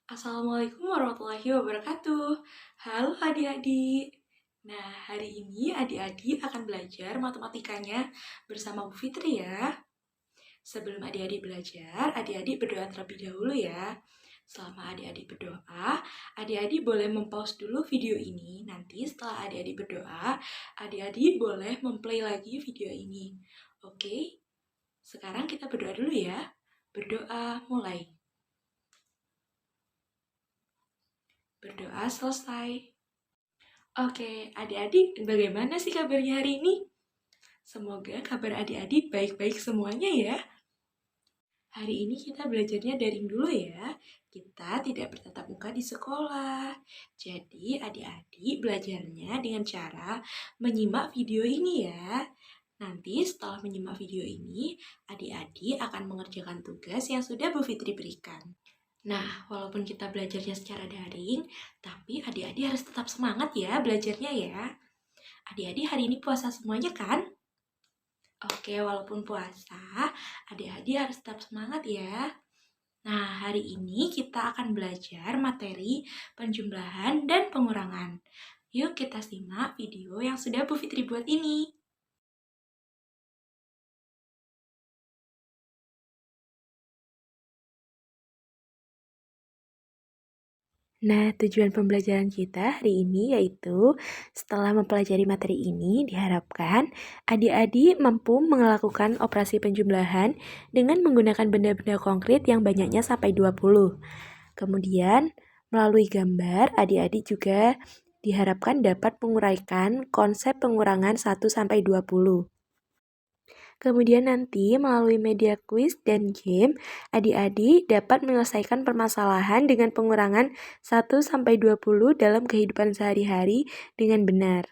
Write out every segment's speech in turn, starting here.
Assalamualaikum warahmatullahi wabarakatuh. Halo adik-adik. Nah, hari ini adik-adik akan belajar matematikanya bersama Bu Fitri ya. Sebelum adik-adik belajar, adik-adik berdoa terlebih dahulu ya. Selama adik-adik berdoa, adik-adik boleh mempause dulu video ini. Nanti setelah adik-adik berdoa, adik-adik boleh memplay lagi video ini. Oke? Sekarang kita berdoa dulu ya. Berdoa mulai. Berdoa selesai. Oke, adik-adik bagaimana sih kabarnya hari ini? Semoga kabar adik-adik baik-baik semuanya ya. Hari ini kita belajarnya daring dulu ya. Kita tidak bertatap muka di sekolah. Jadi adik-adik belajarnya dengan cara menyimak video ini ya. Nanti setelah menyimak video ini, adik-adik akan mengerjakan tugas yang sudah Bu Fitri berikan. Nah, walaupun kita belajarnya secara daring, tapi adik-adik harus tetap semangat ya belajarnya ya. Adik-adik hari ini puasa semuanya kan? Oke, walaupun puasa, adik-adik harus tetap semangat ya. Nah, hari ini kita akan belajar materi penjumlahan dan pengurangan. Yuk kita simak video yang sudah Bu Fitri buat ini. Nah, tujuan pembelajaran kita hari ini yaitu setelah mempelajari materi ini diharapkan adik-adik mampu melakukan operasi penjumlahan dengan menggunakan benda-benda konkret yang banyaknya sampai 20. Kemudian, melalui gambar, adik-adik juga diharapkan dapat menguraikan konsep pengurangan 1 sampai 20. Kemudian nanti melalui media kuis dan game, adik-adik dapat menyelesaikan permasalahan dengan pengurangan 1-20 dalam kehidupan sehari-hari dengan benar.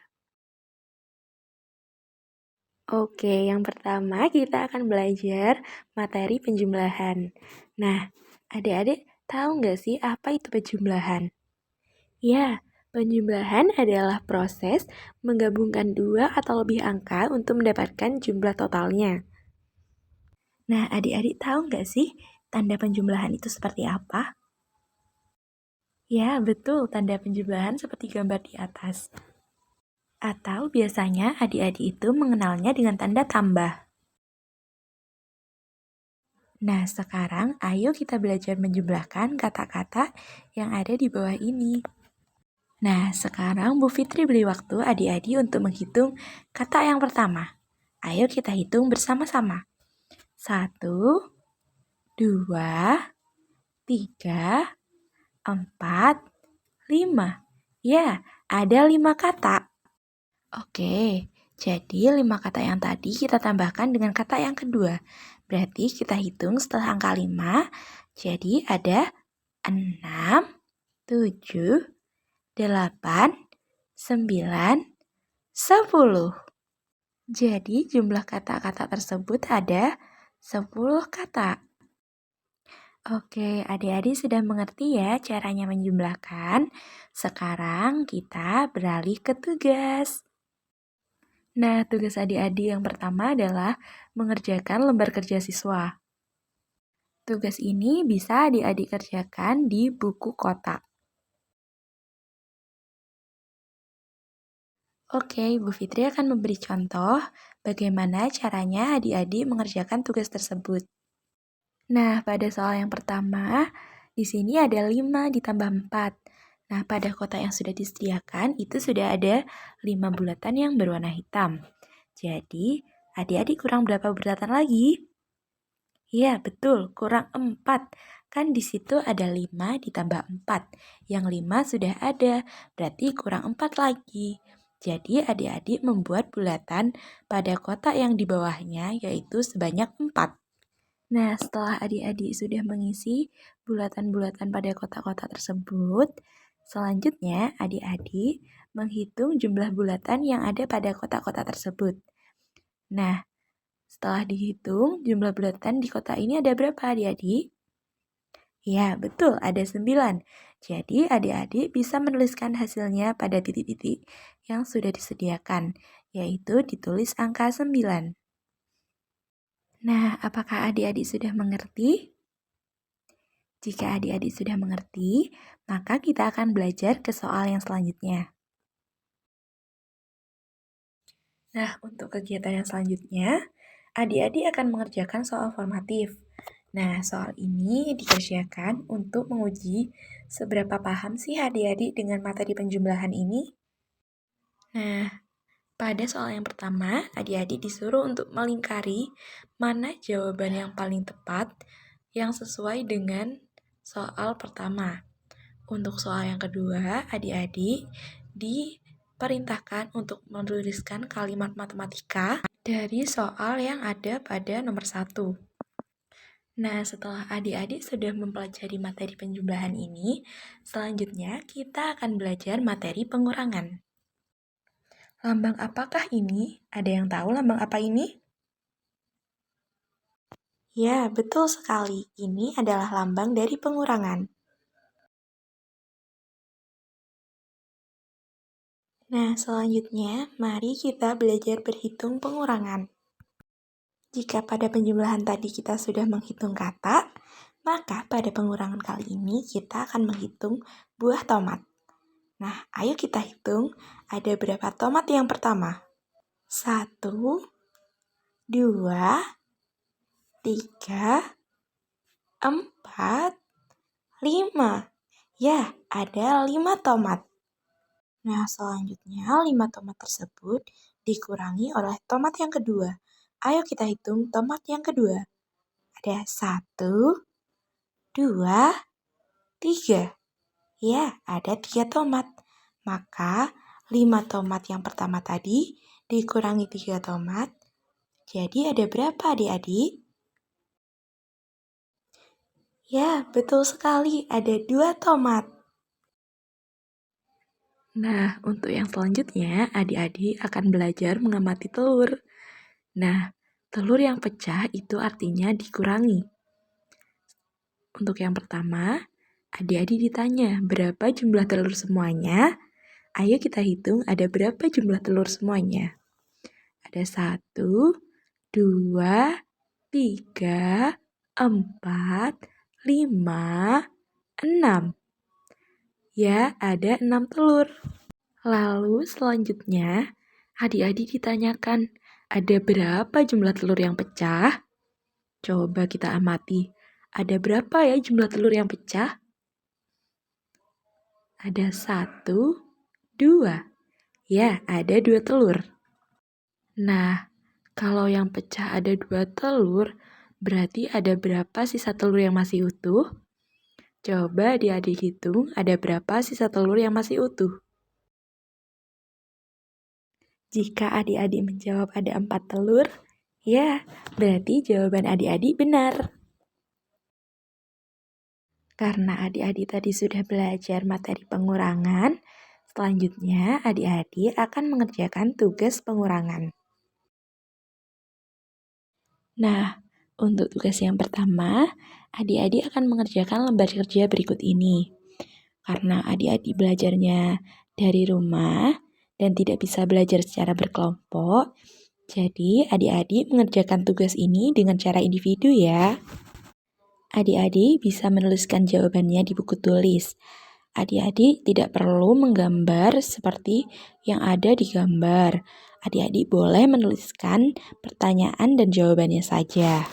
Oke, yang pertama kita akan belajar materi penjumlahan. Nah, adik-adik tahu nggak sih apa itu penjumlahan? Ya, penjumlahan adalah proses menggabungkan dua atau lebih angka untuk mendapatkan jumlah totalnya. Nah, adik-adik tahu nggak sih tanda penjumlahan itu seperti apa? Ya, betul, tanda penjumlahan seperti gambar di atas. Atau biasanya adik-adik itu mengenalnya dengan tanda tambah. Nah, sekarang ayo kita belajar menjumlahkan kata-kata yang ada di bawah ini. Nah, sekarang Bu Fitri beri waktu adik-adik untuk menghitung kata yang pertama. Ayo kita hitung bersama-sama. 1, 2, 3, 4, 5. Ya, ada 5 kata. Oke, jadi 5 kata yang tadi kita tambahkan dengan kata yang kedua. Berarti kita hitung setelah angka 5. Jadi ada 6, 7, 8, 9, 10. Jadi jumlah kata-kata tersebut ada 10 kata. Oke, adik-adik sudah mengerti ya caranya menjumlahkan. Sekarang kita beralih ke tugas. Nah, tugas adik-adik yang pertama adalah mengerjakan lembar kerja siswa. Tugas ini bisa adik-adik kerjakan di buku kotak. Oke, Bu Fitri akan memberi contoh bagaimana caranya adik-adik mengerjakan tugas tersebut. Nah, pada soal yang pertama, di sini ada 5 ditambah 4. Nah, pada kotak yang sudah disediakan, itu sudah ada 5 bulatan yang berwarna hitam. Jadi, adik-adik kurang berapa bulatan lagi? Iya, betul, kurang 4. Kan di situ ada 5 ditambah 4. Yang 5 sudah ada, berarti kurang 4 lagi. Jadi, adik-adik membuat bulatan pada kotak yang di bawahnya, yaitu sebanyak 4. Nah, setelah adik-adik sudah mengisi bulatan-bulatan pada kotak-kotak tersebut, selanjutnya adik-adik menghitung jumlah bulatan yang ada pada kotak-kotak tersebut. Nah, setelah dihitung, jumlah bulatan di kotak ini ada berapa adik-adik? Ya, betul, ada 9. Jadi, adik-adik bisa menuliskan hasilnya pada titik-titik yang sudah disediakan, yaitu ditulis angka 9. Nah, apakah adik-adik sudah mengerti? Jika adik-adik sudah mengerti, maka kita akan belajar ke soal yang selanjutnya. Nah, untuk kegiatan yang selanjutnya, adik-adik akan mengerjakan soal formatif. Nah, soal ini dikerjakan untuk menguji seberapa paham sih adik-adik dengan materi penjumlahan ini. Nah, pada soal yang pertama, adik-adik disuruh untuk melingkari mana jawaban yang paling tepat yang sesuai dengan soal pertama. Untuk soal yang kedua, adik-adik diperintahkan untuk menuliskan kalimat matematika dari soal yang ada pada nomor 1. Nah, setelah adik-adik sudah mempelajari materi penjumlahan ini, selanjutnya kita akan belajar materi pengurangan. Lambang apakah ini? Ada yang tahu lambang apa ini? Ya, betul sekali. Ini adalah lambang dari pengurangan. Nah, selanjutnya mari kita belajar berhitung pengurangan. Jika pada penjumlahan tadi kita sudah menghitung kata, maka pada pengurangan kali ini kita akan menghitung buah tomat. Nah, ayo kita hitung ada berapa tomat yang pertama. 1, 2, 3, 4, 5. Ya, ada 5 tomat. Nah, selanjutnya 5 tomat tersebut dikurangi oleh tomat yang kedua. Ayo kita hitung tomat yang kedua. Ada 1, 2, 3. Ya, ada 3 tomat. Maka 5 tomat yang pertama tadi dikurangi 3 tomat. Jadi ada berapa adik-adik? Ya, betul sekali. Ada 2 tomat. Nah, untuk yang selanjutnya, adik-adik akan belajar mengamati telur. Nah, telur yang pecah itu artinya dikurangi. Untuk yang pertama, adik-adik ditanya berapa jumlah telur semuanya. Ayo kita hitung ada berapa jumlah telur semuanya. Ada 1, 2, 3, 4, 5, 6. Ya, ada 6 telur. Lalu selanjutnya, adik-adik ditanyakan, ada berapa jumlah telur yang pecah? Coba kita amati, ada berapa ya jumlah telur yang pecah? Ada 1, 2. Ya, ada 2 telur. Nah, kalau yang pecah ada 2 telur, berarti ada berapa sisa telur yang masih utuh? Coba adik-adik hitung ada berapa sisa telur yang masih utuh. Jika adik-adik menjawab ada 4 telur, ya, berarti jawaban adik-adik benar. Karena adik-adik tadi sudah belajar materi pengurangan, selanjutnya adik-adik akan mengerjakan tugas pengurangan. Nah, untuk tugas yang pertama, adik-adik akan mengerjakan lembar kerja berikut ini. Karena adik-adik belajarnya dari rumah dan tidak bisa belajar secara berkelompok, jadi adik-adik mengerjakan tugas ini dengan cara individu ya. Adik-adik bisa menuliskan jawabannya di buku tulis. Adik-adik tidak perlu menggambar seperti yang ada di gambar. Adik-adik boleh menuliskan pertanyaan dan jawabannya saja.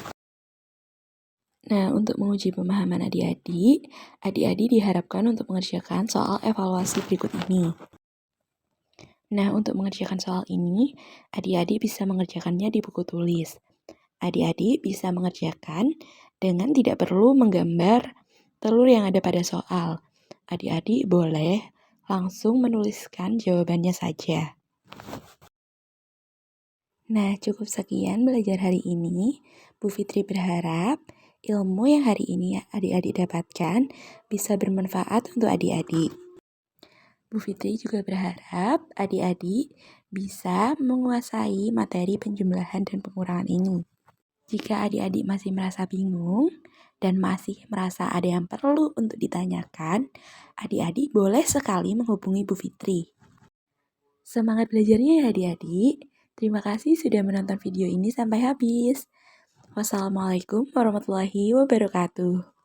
Nah, untuk menguji pemahaman adik-adik, adik-adik diharapkan untuk mengerjakan soal evaluasi berikut ini. Nah, untuk mengerjakan soal ini, adik-adik bisa mengerjakannya di buku tulis. Adik-adik bisa mengerjakan dengan tidak perlu menggambar telur yang ada pada soal. Adik-adik boleh langsung menuliskan jawabannya saja. Nah, cukup sekian belajar hari ini. Bu Fitri berharap ilmu yang hari ini adik-adik dapatkan bisa bermanfaat untuk adik-adik. Bu Fitri juga berharap adik-adik bisa menguasai materi penjumlahan dan pengurangan ini. Jika adik-adik masih merasa bingung dan masih merasa ada yang perlu untuk ditanyakan, adik-adik boleh sekali menghubungi Bu Fitri. Semangat belajarnya ya adik-adik. Terima kasih sudah menonton video ini sampai habis. Wassalamualaikum warahmatullahi wabarakatuh.